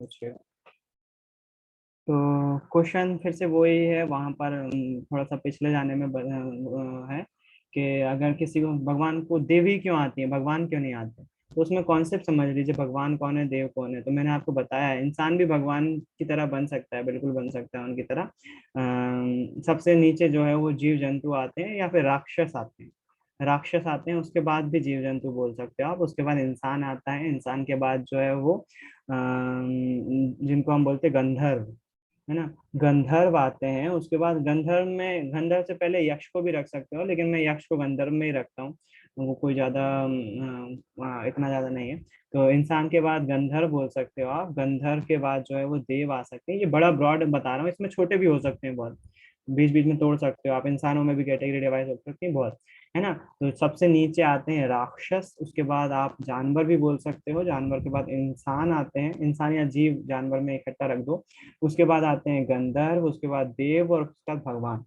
पूछिए। तो क्वेश्चन फिर से वही है, वहां पर थोड़ा सा पिछले जाने में है कि अगर किसी को भगवान को देवी क्यों आती है, भगवान क्यों नहीं आते, तो उसमें कॉन्सेप्ट समझ लीजिए, भगवान कौन है, देव कौन है। तो मैंने आपको बताया है, इंसान भी भगवान की तरह बन सकता है, बिल्कुल बन सकता है उनकी तरह। सबसे नीचे जो है वो जीव जंतु आते हैं या फिर राक्षस आते हैं। राक्षस आते हैं, उसके बाद भी जीव जंतु बोल सकते हो आप, उसके बाद इंसान आता है, इंसान के बाद जो है वो जिनको हम बोलते हैं गंधर्व, है ना। गंधर्व आते हैं, उसके बाद गंधर्व में, गंधर्व से पहले यक्ष को भी रख सकते हो, लेकिन मैं यक्ष को गंधर्व में ही रखता हूँ। वो कोई ज्यादा इतना ज्यादा नहीं है। तो इंसान के बाद गंधर्व बोल सकते हो आप, गंधर्व के बाद जो है वो देव आ सकते हैं। ये बड़ा ब्रॉड बता रहा हूँ, इसमें छोटे भी हो सकते हैं बहुत, बीच बीच में तोड़ सकते हो आप, इंसानों में भी कैटेगरी डिवाइड हो सकती है बहुत, है ना। तो सबसे नीचे आते हैं राक्षस, उसके बाद आप जानवर भी बोल सकते हो, जानवर के बाद इंसान आते हैं, इंसान या जीव जानवर में इकट्ठा रख दो। उसके बाद आते हैं गंधर्व, उसके बाद देव, और उसके बाद भगवान।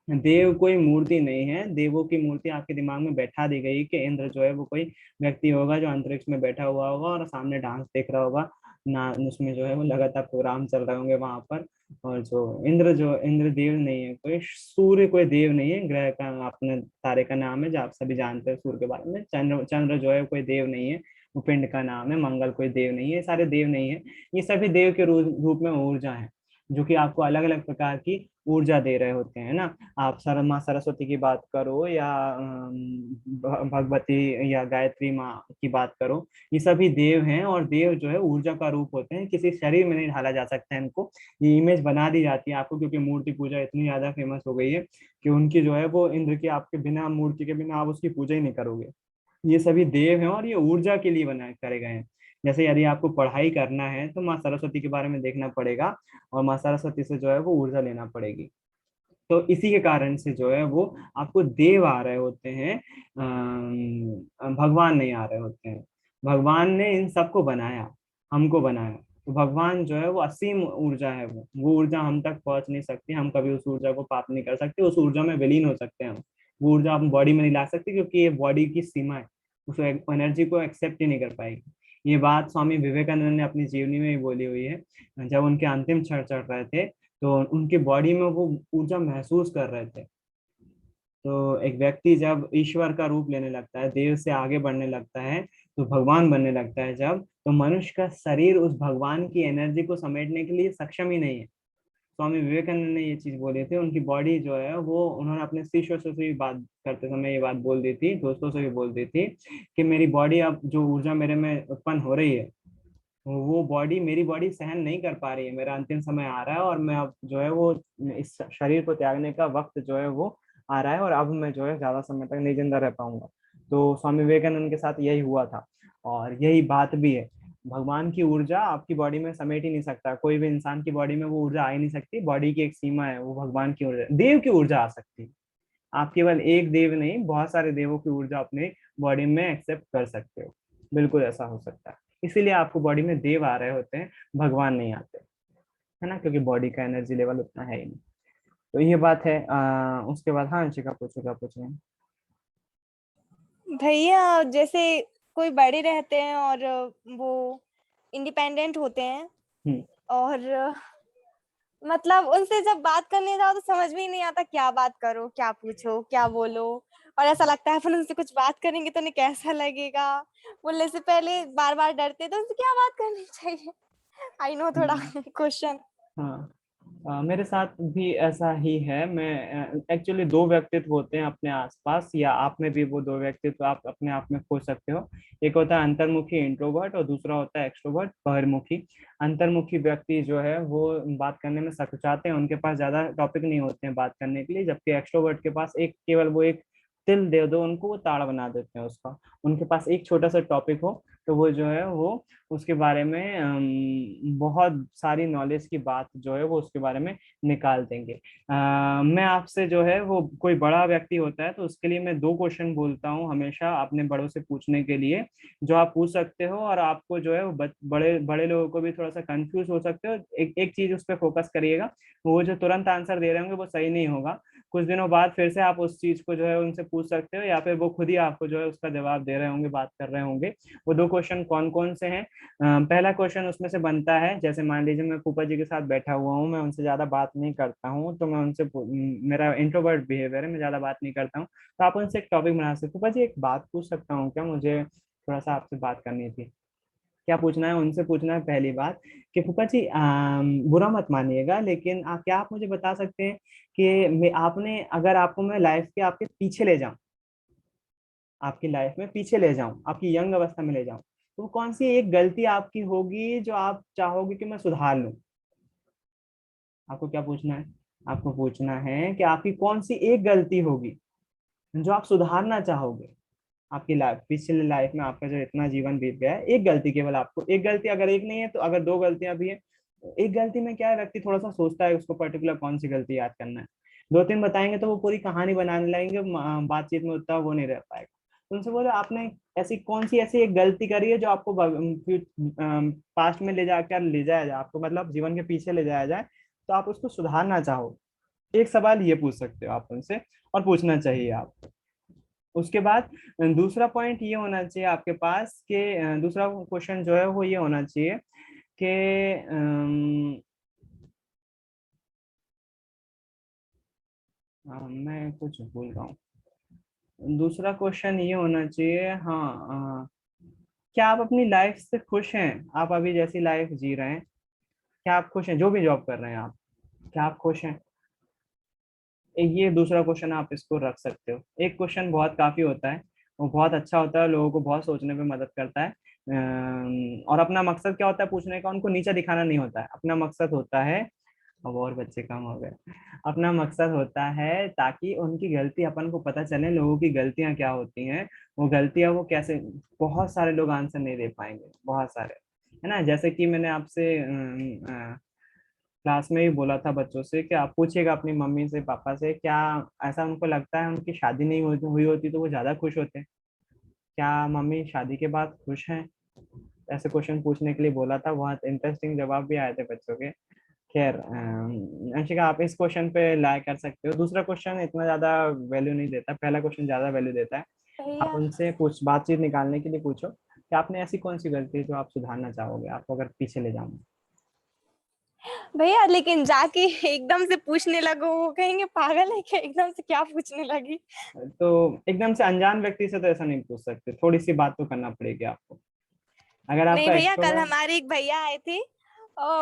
देव कोई मूर्ति नहीं है, देवों की मूर्ति आपके दिमाग में बैठा दी गई कि इंद्र जो है वो कोई व्यक्ति होगा जो अंतरिक्ष में बैठा हुआ होगा और सामने डांस देख रहा होगा ना, उसमें जो है वो लगातार प्रोग्राम चल रहे होंगे वहां पर। और जो इंद्र देव नहीं है कोई, सूर्य कोई देव नहीं है, ग्रह का अपने तारे का नाम है जो आप सभी जानते हैं सूर्य के बारे में। चंद्र चंद्र जो है कोई देव नहीं है, वो पिंड का नाम है। मंगल कोई देव नहीं है, ये सारे देव नहीं है। ये सभी देव के रूप में ऊर्जा है, जो कि आपको अलग अलग प्रकार की ऊर्जा दे रहे होते हैं ना। आप माँ सरस्वती की बात करो या भगवती या गायत्री माँ की बात करो, ये सभी देव हैं, और देव जो है ऊर्जा का रूप होते हैं, किसी शरीर में नहीं ढाला जा सकता है इनको। ये इमेज बना दी जाती है आपको, क्योंकि मूर्ति पूजा इतनी ज्यादा फेमस हो गई है कि उनकी जो है वो इंद्र की, आपके बिना मूर्ति के बिना आप उसकी पूजा ही नहीं करोगे। ये सभी देव हैं और ये ऊर्जा के लिए बनाए करे गए हैं। जैसे यदि आपको पढ़ाई करना है तो माँ सरस्वती के बारे में देखना पड़ेगा, और माँ सरस्वती से जो है वो ऊर्जा लेना पड़ेगी। तो इसी के कारण से जो है वो आपको देव आ रहे होते हैं, भगवान नहीं आ रहे होते हैं। भगवान ने इन सबको बनाया, हमको बनाया। तो भगवान जो है वो असीम ऊर्जा है, वो ऊर्जा हम तक पहुंच नहीं सकती, हम कभी उस ऊर्जा को प्राप्त नहीं कर सकते, उस ऊर्जा में विलीन हो सकते हैं हम। वो ऊर्जा हम बॉडी में नहीं ला सकते, क्योंकि ये बॉडी की सीमा है, उस एनर्जी को एक्सेप्ट ही नहीं कर पाएगी। ये बात स्वामी विवेकानंद ने अपनी जीवनी में ही बोली हुई है, जब उनके अंतिम क्षण चल रहे थे, तो उनके बॉडी में वो ऊर्जा महसूस कर रहे थे। तो एक व्यक्ति जब ईश्वर का रूप लेने लगता है, देव से आगे बढ़ने लगता है, तो भगवान बनने लगता है जब, तो मनुष्य का शरीर उस भगवान की एनर्जी को समेटने के लिए सक्षम ही नहीं है। स्वामी विवेकानंद ने ये चीज बोली थी, उनकी बॉडी जो है वो, उन्होंने अपने शिष्यों से भी बात करते समय ये बात बोल दी थी, दोस्तों से भी बोल दी थी कि मेरी बॉडी, अब जो ऊर्जा मेरे में उत्पन्न हो रही है, वो बॉडी, मेरी बॉडी सहन नहीं कर पा रही है, मेरा अंतिम समय आ रहा है, और मैं अब जो है वो इस शरीर को त्यागने का वक्त जो है वो आ रहा है, और अब मैं जो है ज्यादा समय तक नहीं जिंदा रह पाऊंगा। तो स्वामी विवेकानंद के साथ यही हुआ था, और यही बात भी है। भगवान की ऊर्जा आपकी बॉडी में समेट ही नहीं सकता, कोई भी इंसान की बॉडी में वो ऊर्जा आ ही नहीं सकती, बॉडी की एक सीमा है, वो भगवान की ऊर्जा, देव की ऊर्जा आ सकती है। आप केवल एक देव नहीं, बहुत सारे देवों की ऊर्जा अपने बॉडी में एक्सेप्ट कर सकते हो, बिल्कुल ऐसा हो सकता है। इसीलिए आपको बॉडी में देव आ रहे होते हैं, भगवान नहीं आते, है ना, क्योंकि बॉडी का एनर्जी लेवल उतना है ही नहीं। तो ये बात है। उसके बाद हाँ, अंशिका पूछो, क्या पूछ रहे हैं। भैया जैसे कोई बड़े रहते हैं और वो इंडिपेंडेंट होते हैं, हम्म। और मतलब उनसे जब बात करने जाओ तो समझ में ही नहीं आता क्या बात करो, क्या पूछो, क्या बोलो। और ऐसा लगता है अपन उनसे कुछ बात करेंगे तो उन्हें कैसा लगेगा, बोलने से पहले बार बार डरते, तो उनसे क्या बात करनी चाहिए। आई नो थोड़ा हम्म। क्वेश्चन। हाँ। मेरे साथ भी ऐसा ही है। मैं एक्चुअली दो व्यक्तित्व होते हैं अपने आसपास, या आप में भी वो दो व्यक्तित्व आप अपने आप में खोज सकते हो। एक होता है अंतर्मुखी इंट्रोवर्ट, और दूसरा होता है एक्सट्रोवर्ट बहिर्मुखी। अंतर्मुखी व्यक्ति जो है वो बात करने में सकुचाते हैं, उनके पास ज्यादा टॉपिक नहीं होते हैं बात करने के लिए, जबकि एक्सट्रोवर्ट के पास एक, केवल वो एक तिल दे दो उनको, वो ताड़ बना देते हैं उसका। उनके पास एक छोटा सा टॉपिक हो तो वो जो है वो उसके बारे में बहुत सारी नॉलेज की बात जो है वो उसके बारे में निकाल देंगे। मैं आपसे जो है वो, कोई बड़ा व्यक्ति होता है तो उसके लिए मैं दो क्वेश्चन बोलता हूँ हमेशा अपने बड़ों से पूछने के लिए, जो आप पूछ सकते हो, और आपको जो है वो बड़े बड़े लोगों को भी थोड़ा सा कंफ्यूज हो सकते हो। एक एक चीज उस पर फोकस करिएगा, वो जो तुरंत आंसर दे रहे होंगे वो सही नहीं होगा। कुछ दिनों बाद फिर से आप उस चीज को जो है उनसे पूछ सकते हो, या फिर वो खुद ही आपको जो है उसका जवाब दे रहे होंगे, बात कर रहे होंगे। वो 2 क्वेश्चन कौन कौन से हैं? पहला क्वेश्चन उसमें से बनता है, जैसे मान लीजिए मैं फूफा जी के साथ बैठा हुआ हूँ, मैं उनसे ज्यादा बात नहीं करता हूँ, तो मैं उनसे मेरा इंट्रोवर्ट बिहेवियर है, मैं ज्यादा बात नहीं करता हूँ, तो आप उनसे एक टॉपिक बना सकते हो, फूफा जी एक बात पूछ सकता हूँ क्या, मुझे थोड़ा सा आपसे बात करनी थी। क्या पूछना है उनसे? पूछना है पहली बात कि फूफा जी बुरा मत मानिएगा, लेकिन क्या आप मुझे बता सकते हैं कि आपने, अगर आपको मैं लाइफ के आपके पीछे ले जाऊं, आपकी लाइफ में पीछे ले जाऊं, आपकी यंग अवस्था में ले जाऊं, तो वो कौन सी एक गलती आपकी होगी जो आप चाहोगे कि मैं सुधार लूं? आपको क्या पूछना है? आपको पूछना है कि आपकी कौन सी एक गलती होगी जो आप सुधारना चाहोगे। आपकी लाइफ, पिछले लाइफ में आपका जो इतना जीवन बीत गया है, एक गलती, केवल आपको एक गलती, अगर एक नहीं है तो अगर 2 गलतियां भी है, एक गलती में क्या है, व्यक्ति थोड़ा सा सोचता है उसको पर्टिकुलर कौन सी गलती याद करना है। 2-3 बताएंगे तो वो पूरी कहानी बनाने लगेंगे, बातचीत में उतना वो नहीं रह पाएगा। तो उनसे बोलो आपने ऐसी कौन सी ऐसी एक गलती करी है जो आपको पास्ट में ले जाया जाए, आपको मतलब जीवन के पीछे ले जाया जाए, तो आप उसको सुधारना चाहो। एक सवाल ये पूछ सकते हो आप उनसे, और पूछना चाहिए आप। उसके बाद दूसरा पॉइंट ये होना चाहिए आपके पास कि दूसरा क्वेश्चन जो है वो ये होना चाहिए कि मैं कुछ भूल रहा हूँ। दूसरा क्वेश्चन ये होना चाहिए, हाँ, क्या आप अपनी लाइफ से खुश हैं? आप अभी जैसी लाइफ जी रहे हैं, क्या आप खुश हैं? जो भी जॉब कर रहे हैं आप, क्या आप खुश हैं? ये दूसरा क्वेश्चन आप इसको रख सकते हो। एक क्वेश्चन बहुत काफी होता है, वो बहुत अच्छा होता है, लोगों को बहुत सोचने में मदद करता है। और अपना मकसद क्या होता है पूछने का? उनको नीचा दिखाना नहीं होता है, अपना मकसद होता है, अब और बच्चे कम हो गए, अपना मकसद होता है ताकि उनकी गलती अपन को पता चले, लोगों की गलतियां क्या होती हैं, वो गलतियां वो कैसे। बहुत सारे लोग आंसर नहीं दे पाएंगे, बहुत सारे, है ना। जैसे कि मैंने आपसे क्लास में ही बोला था बच्चों से कि आप पूछिएगा अपनी मम्मी से, पापा से, क्या ऐसा उनको लगता है उनकी शादी नहीं हुई होती तो वो ज्यादा खुश होते? क्या मम्मी शादी के बाद खुश हैं? ऐसे क्वेश्चन पूछने के लिए बोला था, बहुत इंटरेस्टिंग जवाब भी आए थे बच्चों के। खैर, अंशिका आप इस क्वेश्चन पे लाइक कर सकते हो। दूसरा क्वेश्चन इतना ज्यादा वैल्यू नहीं देता, पहला क्वेश्चन ज्यादा वैल्यू देता है। आप भैया उनसे पूछ, बातचीत निकालने के लिए पूछो कि आपने ऐसी कौन सी गलती है जो आप सुधारना चाहोगे, आपको अगर पीछे ले जाऊं। भैया लेकिन जाके एकदम से पूछने लगो, वो कहेंगे पागल है क्या, एकदम से क्या पूछने लगी। तो एकदम से अनजान व्यक्ति से तो ऐसा नहीं पूछ सकते, थोड़ी सी बात तो करना पड़ेगी आपको। अगर नहीं आपका भैया, कल एक्सट्रोवर्ट, हमारे एक भैया आए थे,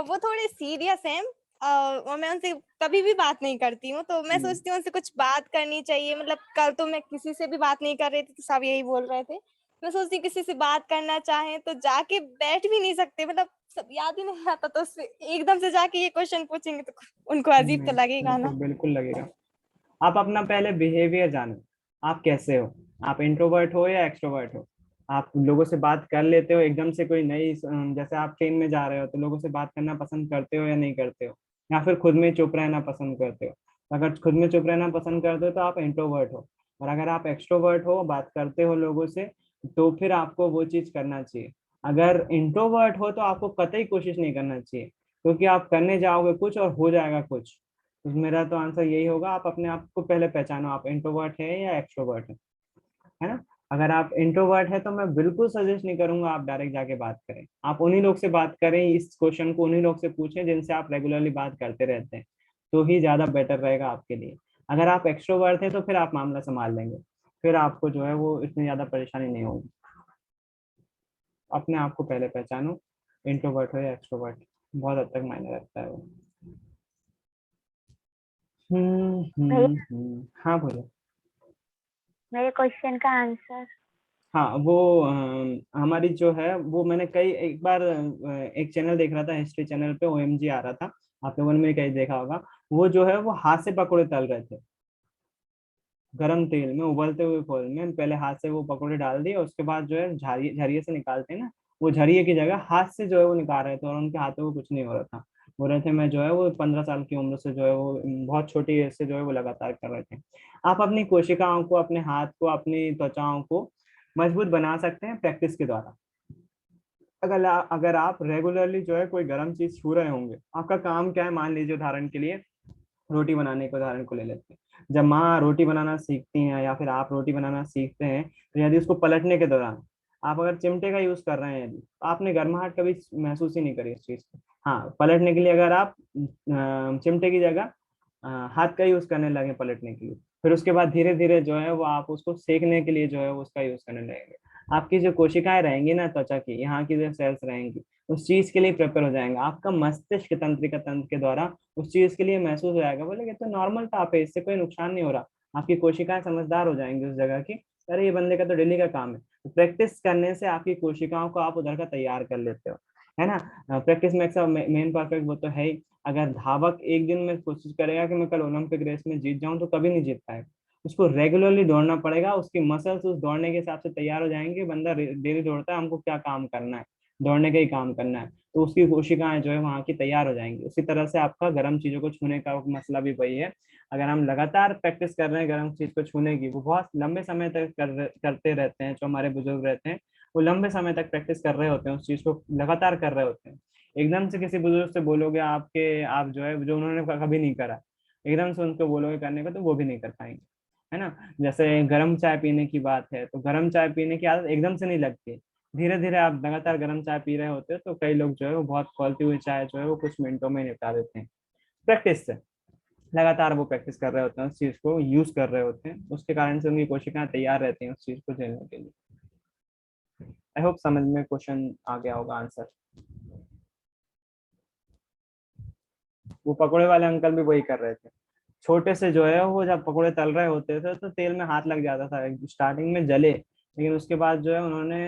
वो थोड़े सीरियस हैं, और मैं उनसे कभी भी बात नहीं करती हूँ, तो मैं सोचती हूँ उनसे कुछ बात करनी चाहिए। मतलब कल तो मैं किसी से भी बात नहीं कर रही थी, तो सब यही बोल रहे थे। मैं सोचती हूँ किसी से बात करना चाहे तो जाके बैठ भी नहीं सकते, मतलब सब याद ही नहीं आता, तो उससे एकदम से जाके ये क्वेश्चन पूछेंगे तो उनको अजीब तो नहीं लगेगा बिल्कुल ना। बिल्कुल लगेगा। आप अपना पहले बिहेवियर जानो, आप कैसे हो, आप इंट्रोवर्ट हो या एक्सट्रोवर्ट हो। आप लोगों से बात कर लेते हो एकदम से, कोई नई जैसे आप ट्रेन में जा रहे हो तो लोगों से बात करना पसंद करते हो या नहीं करते हो, या फिर खुद में चुप रहना पसंद करते हो? अगर खुद में चुप रहना पसंद करते हो तो आप इंट्रोवर्ट हो। और अगर आप एक्सट्रोवर्ट हो, बात करते हो लोगों से, तो फिर आपको वो चीज करना चाहिए। अगर इंट्रोवर्ट हो तो आपको कतई कोशिश नहीं करना चाहिए, क्योंकि आप करने जाओगे कुछ और हो जाएगा कुछ। तो मेरा तो आंसर यही होगा, आप अपने आप को पहले पहचानो, आप इंट्रोवर्ट है या एक्सट्रोवर्ट है ना। अगर आप इंट्रोवर्ट है तो मैं बिल्कुल सजेस्ट नहीं करूंगा आप डायरेक्ट जाके बात करें। आप उन्हीं लोग से बात करें, इस क्वेश्चन को उन्हीं लोग से पूछें जिनसे आप रेगुलरली बात करते रहते हैं, तो ही ज्यादा बेटर रहेगा आपके लिए। अगर आप एक्सट्रोवर्ट हैं तो फिर आप मामला संभाल लेंगे, फिर आपको जो है वो इतनी ज्यादा परेशानी नहीं होगी। अपने आप को पहले पहचानो, इंट्रोवर्ट हो या एक्सट्रोवर्ट, बहुत हद तक मायने रखता है वो। भैया हाँ बोलो। मेरे क्वेश्चन का आंसर। हाँ वो हमारी जो है वो, मैंने कई एक बार एक चैनल देख रहा था, हिस्ट्री चैनल पे ओएमजी आ रहा था, आप लोगों ने भी कहीं देखा होगा। वो जो है वो हाथ से पकौड़े तल रहे थे, गरम तेल में, उबलते हुए खोल में, पहले हाथ से वो पकौड़े डाल दिए, उसके बाद जो है झाड़िए झरिए से निकालते हैं ना, वो झरिए की जगह हाथ से जो है वो निकाल रहे थे, और उनके हाथों को कुछ नहीं हो रहा था। बोल रहे थे मैं जो है वो 15 साल की उम्र से जो है वो बहुत छोटी एज से जो है वो लगातार कर रहे थे। आप अपनी कोशिकाओं को, अपने हाथ को, अपनी त्वचाओं को मजबूत बना सकते हैं प्रैक्टिस के द्वारा। अगर आप रेगुलरली जो है कोई गर्म चीज छू रहे होंगे, आपका काम क्या है, मान लीजिए उदाहरण के लिए रोटी बनाने के उदाहरण को ले लेते हैं। जब माँ रोटी बनाना सीखती हैं या फिर आप रोटी बनाना सीखते हैं, तो यदि उसको पलटने के दौरान आप अगर चिमटे का यूज कर रहे हैं, यदि तो आपने गर्माहट कभी महसूस ही नहीं करी इस चीज को। हाँ, पलटने के लिए अगर आप चिमटे की जगह हाथ का यूज करने लगे पलटने के लिए, फिर उसके बाद धीरे धीरे जो है वो आप उसको सेकने के लिए जो है वो उसका यूज करने लगेंगे, आपकी जो कोशिकाएं रहेंगी ना त्वचा की, यहाँ की जो सेल्स रहेंगी, उस चीज के लिए प्रिपेयर हो जाएंगे। आपका मस्तिष्क तंत्रिका तंत्र के द्वारा उस चीज के लिए महसूस हो जाएगा, बोले ये तो नॉर्मल ताप है, इससे कोई नुकसान नहीं हो रहा। आपकी कोशिकाएं समझदार हो जाएंगी उस जगह की, अरे ये बंदे का तो डेली का काम है। तो प्रैक्टिस करने से आपकी कोशिकाओं को आप उधर का तैयार कर लेते हो, है ना। Practice makes a main perfect, वो तो है ही। अगर धावक एक दिन में कोशिश करेगा कि मैं कल ओलंपिक रेस में जीत जाऊं, तो कभी नहीं जीत पाएगा। उसको रेगुलरली दौड़ना पड़ेगा, उसकी मसल्स उस दौड़ने के हिसाब से तैयार हो जाएंगे। बंदा डेली दौड़ता है, हमको क्या काम करना है, दौड़ने का ही काम करना है, तो उसकी कोशिकाएं जो है वहाँ की तैयार हो जाएंगी। उसी तरह से आपका गर्म चीजों को छूने का मसला भी वही है। अगर हम लगातार प्रैक्टिस कर रहे हैं गर्म चीज को छूने की, वो बहुत लंबे समय तक करते रहते हैं, जो हमारे बुजुर्ग रहते हैं वो लंबे समय तक प्रैक्टिस कर रहे होते हैं, उस चीज को लगातार कर रहे होते हैं। एकदम से किसी बुजुर्ग से बोलोगे आप जो है जो उन्होंने कभी नहीं करा, एकदम से उनको बोलोगे करने का, तो वो भी नहीं कर पाएंगे, है ना। जैसे गर्म चाय पीने की बात है, तो गर्म चाय पीने की आदत एकदम से नहीं लगती, धीरे धीरे आप लगातार गर्म चाय पी रहे होते हो, तो कई लोग जो है वो बहुत खौलती हुई चाय जो है वो कुछ मिनटों में निपटा देते हैं प्रैक्टिस से। लगातार वो प्रैक्टिस कर रहे होते हैं, उस चीज को यूज कर रहे होते हैं, उसके कारण से उनकी कोशिकाएं तैयार रहती हैं उस चीज को झेलने के लिए। आई होप समझ में क्वेश्चन आ गया होगा, आंसर। वो पकोड़े वाले अंकल भी वही कर रहे थे, छोटे से जो है वो जब पकोड़े तल रहे होते थे तो तेल में हाथ लग जाता था, स्टार्टिंग में जले, लेकिन उसके बाद जो है उन्होंने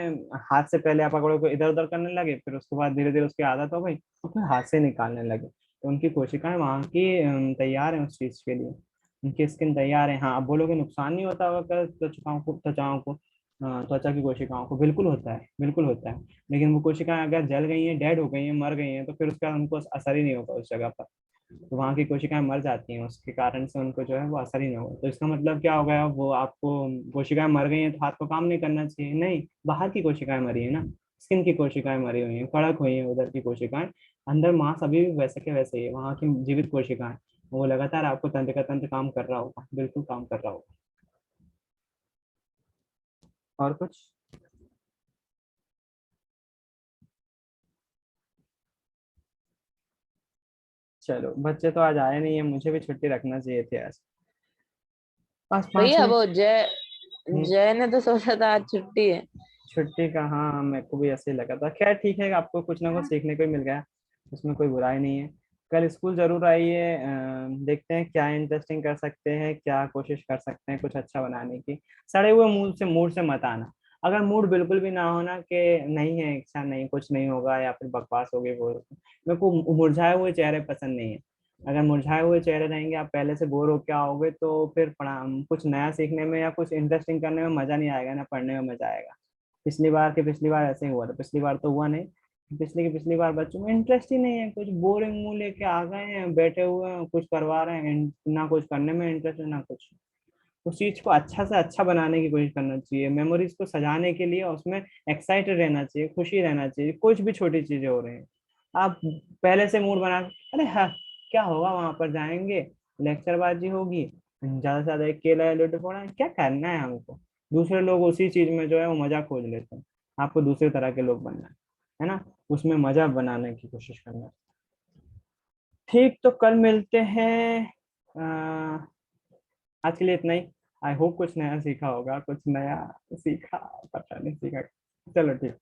हाथ से पहले आप पकोड़े को इधर उधर करने लगे, फिर उसके बाद धीरे धीरे उसकी आदत हो गई, तो फिर हाथ से निकालने लगे। तो उनकी कोशिकाएं वहाँ की तैयार है उस चीज के लिए, उनकी स्किन तैयार है। हाँ, आप बोलोगे नुकसान नहीं होता होगा त्वचाओं को त्वचा की कोशिकाओं को, बिल्कुल होता है, बिल्कुल होता है। लेकिन वो कोशिकाएं अगर जल गई हैं, डेड हो गई हैं, मर गई हैं, तो फिर उसका उनको असर ही नहीं होगा उस जगह पर। तो वहाँ की कोशिकाएं मर जाती हैं, उसके कारण से उनको जो है वो असर ही नहीं होगा। तो इसका मतलब क्या हो गया, वो आपको कोशिकाएं मर गई हैं तो हाथ को काम नहीं करना चाहिए, नहीं, बाहर की कोशिकाएं मरी है ना, स्किन की कोशिकाएं मरी हुई हैं, कड़क हुई हैं उधर की कोशिकाएं। अंदर मांस अभी भी वैसे के वैसे ही है, वहाँ की जीवित कोशिकाएं, वो लगातार आपको तंत्र का तंत्र काम कर रहा होगा, बिल्कुल काम कर रहा होगा। और कुछ? चलो, बच्चे तो आज आए नहीं है, मुझे भी छुट्टी रखना चाहिए थी आज, बस 5 भैया मिनट वो जय हम्म, जय ने तो सोचा था आज छुट्टी है। छुट्टी का, हाँ मेरे को भी ऐसे ही लगा था। खैर ठीक है, आपको कुछ ना कुछ सीखने को ही मिल गया, उसमें कोई बुराई नहीं है। कल स्कूल जरूर आइए, देखते हैं क्या इंटरेस्टिंग कर सकते हैं, क्या कोशिश कर सकते हैं कुछ अच्छा बनाने की। सड़े हुए मूड से मत आना। अगर मूड बिल्कुल भी ना होना कि नहीं है इच्छा, नहीं कुछ नहीं होगा या फिर बकवास होगी, वो मेरे को मुरझाए हुए चेहरे पसंद नहीं है। अगर मुरझाए हुए चेहरे रहेंगे, आप पहले से बोर होके आओगे, तो फिर पढ़ा कुछ नया सीखने में या कुछ इंटरेस्टिंग करने में मजा नहीं आएगा ना, पढ़ने में मजा आएगा। पिछली बार ऐसे ही हुआ था, पिछली बार तो हुआ नहीं, पिछली बार बच्चों में इंटरेस्ट ही नहीं है, कुछ बोरिंग मुंह लेके आ गए हैं, बैठे हुए हैं, कुछ करवा रहे हैं, ना कुछ करने में इंटरेस्ट है ना कुछ। उस चीज को अच्छा से अच्छा बनाने की कोशिश करना चाहिए, मेमोरीज को सजाने के लिए उसमें एक्साइटेड रहना चाहिए, खुशी रहना चाहिए, कुछ भी छोटी चीजें हो रही हैं, आप पहले से मूड बना, अरे हाँ क्या होगा, वहां पर जाएंगे, लेक्चरबाजी होगी, ज्यादा से ज्यादा एक केला या लड्डू फोड़ा है, क्या करना है हमको। दूसरे लोग उसी चीज में जो है वो मजा खोज लेते हैं, आपको दूसरे तरह के लोग बनना है ना, उसमें मजा बनाने की कोशिश करना है। ठीक, तो कल मिलते हैं। आज के लिए इतना ही। आई होप कुछ नया सीखा होगा, कुछ नया सीखा, पता नहीं सीखा, चलो ठीक,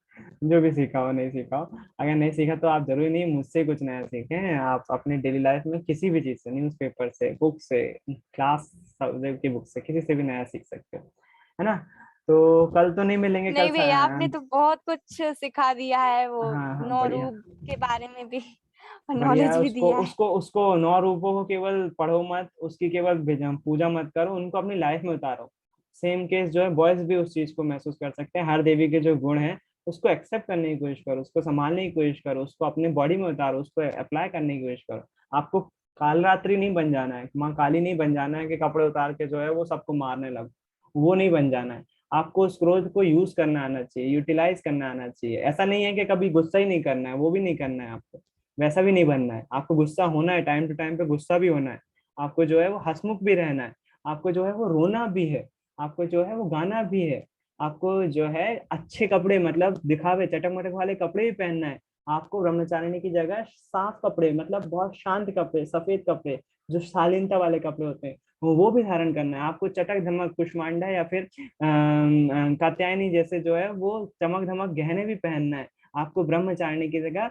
जो भी सीखा हो नहीं सीखा हो, अगर नहीं सीखा तो आप जरूरी नहीं मुझसे कुछ नया सीखें, आप अपनी डेली लाइफ में किसी भी चीज से, न्यूज़पेपर से, बुक से, क्लास सब्जेक्ट की बुक से, किसी से भी नया सीख सकते हो, है ना। तो कल तो नहीं मिलेंगे, कल नहीं भैया, आपने तो बहुत कुछ सिखा दिया है, वो हाँ हाँ, नौ बढ़िया, रूप के बारे में भी और बढ़िया नॉलेज है। भी उसको दिया है। उसको उसको 9 रूपों को केवल पढ़ो मत, उसकी केवल पूजा मत करो, उनको अपनी लाइफ में उतारो। सेम केस जो है, बॉयज भी उस चीज को महसूस कर सकते हैं, हर देवी के जो गुण हैं उसको एक्सेप्ट करने की कोशिश करो, उसको संभालने की कोशिश करो, उसको अपने बॉडी में उतारो, उसको अप्लाई करने की कोशिश करो। आपको काल रात्रि नहीं बन जाना है, माँ काली नहीं बन जाना है कि कपड़े उतार के जो है वो सबको मारने लगो, वो नहीं बन जाना है। आपको उस क्रोध को यूज करना आना चाहिए, यूटिलाइज करना आना चाहिए। ऐसा नहीं है कि कभी गुस्सा ही नहीं करना है, वो भी नहीं करना है आपको, वैसा भी नहीं बनना है। आपको गुस्सा होना है, टाइम टू टाइम पे गुस्सा भी होना है, आपको जो है वो हंसमुख भी रहना है, आपको जो है वो रोना भी है, आपको जो है वो गाना भी है, आपको जो है अच्छे कपड़े मतलब दिखावे चटक मटक वाले कपड़े भी पहनना है। आपको ब्रह्मचारिणी की जगह साफ कपड़े मतलब बहुत शांत कपड़े, सफेद कपड़े, जो शालीनता वाले कपड़े होते हैं वो भी धारण करना है। आपको चटक धमक कुष्मांडा या फिर कात्यायनी जैसे जो है वो चमक धमक गहने भी पहनना है। आपको ब्रह्मचारिणी की जगह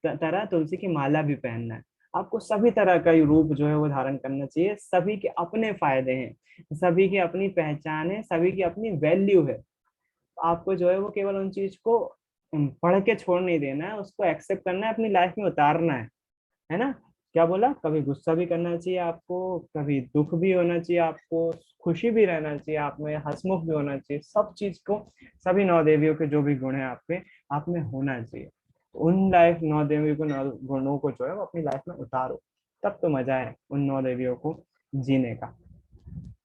तरह तुलसी की माला भी पहनना है। आपको सभी तरह का रूप जो है वो धारण करना चाहिए। सभी के अपने फायदे हैं, सभी की अपनी पहचान है, सभी की अपनी वैल्यू है। आपको जो है वो केवल उन चीज को पढ़ के छोड़ नहीं देना है, उसको एक्सेप्ट करना है, अपनी लाइफ में उतारना है ना। क्या बोला, कभी गुस्सा भी करना चाहिए आपको, कभी दुख भी होना चाहिए आपको, खुशी भी रहना चाहिए आप में, हंसमुख भी होना चाहिए। सब चीज को, सभी नौ देवियों के जो भी गुण है आप में होना चाहिए। उन लाइफ नौ देवियों को, नौ गुणों को जो है वो अपनी लाइफ में उतारो, तब तो मजा है उन नौ देवियों को जीने का।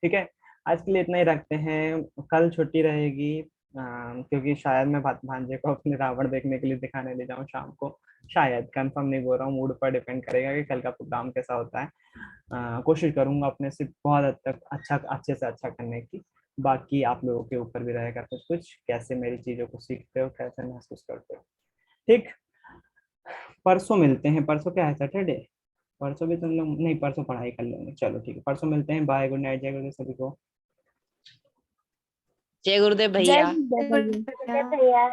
ठीक है, आज के लिए इतना ही रखते हैं। कल छुट्टी रहेगी क्योंकि शायद मैं भांजे को अपने रावण देखने के लिए दिखाने ले जाऊं शाम को। शायद, कंफर्म नहीं बोल रहा हूँ, मूड पर डिपेंड करेगा कि कल का प्रोग्राम कैसा होता है। कोशिश करूंगा अपने से बहुत हद तक अच्छे से अच्छा करने की। बाकी आप लोगों के ऊपर भी रहेगा कुछ कुछ, कैसे मेरी चीजों को सीखते हो, कैसे महसूस करते हो। ठीक, परसों मिलते हैं। परसों क्या है, सैटरडे? परसों भी तुम लोग नहीं, परसों पढ़ाई कर लेंगे। चलो ठीक है, परसों मिलते हैं। बाय, गुड नाइट, जय गुरुदेव सभी को। जय गुरुदेव जय भैया। जय भैया।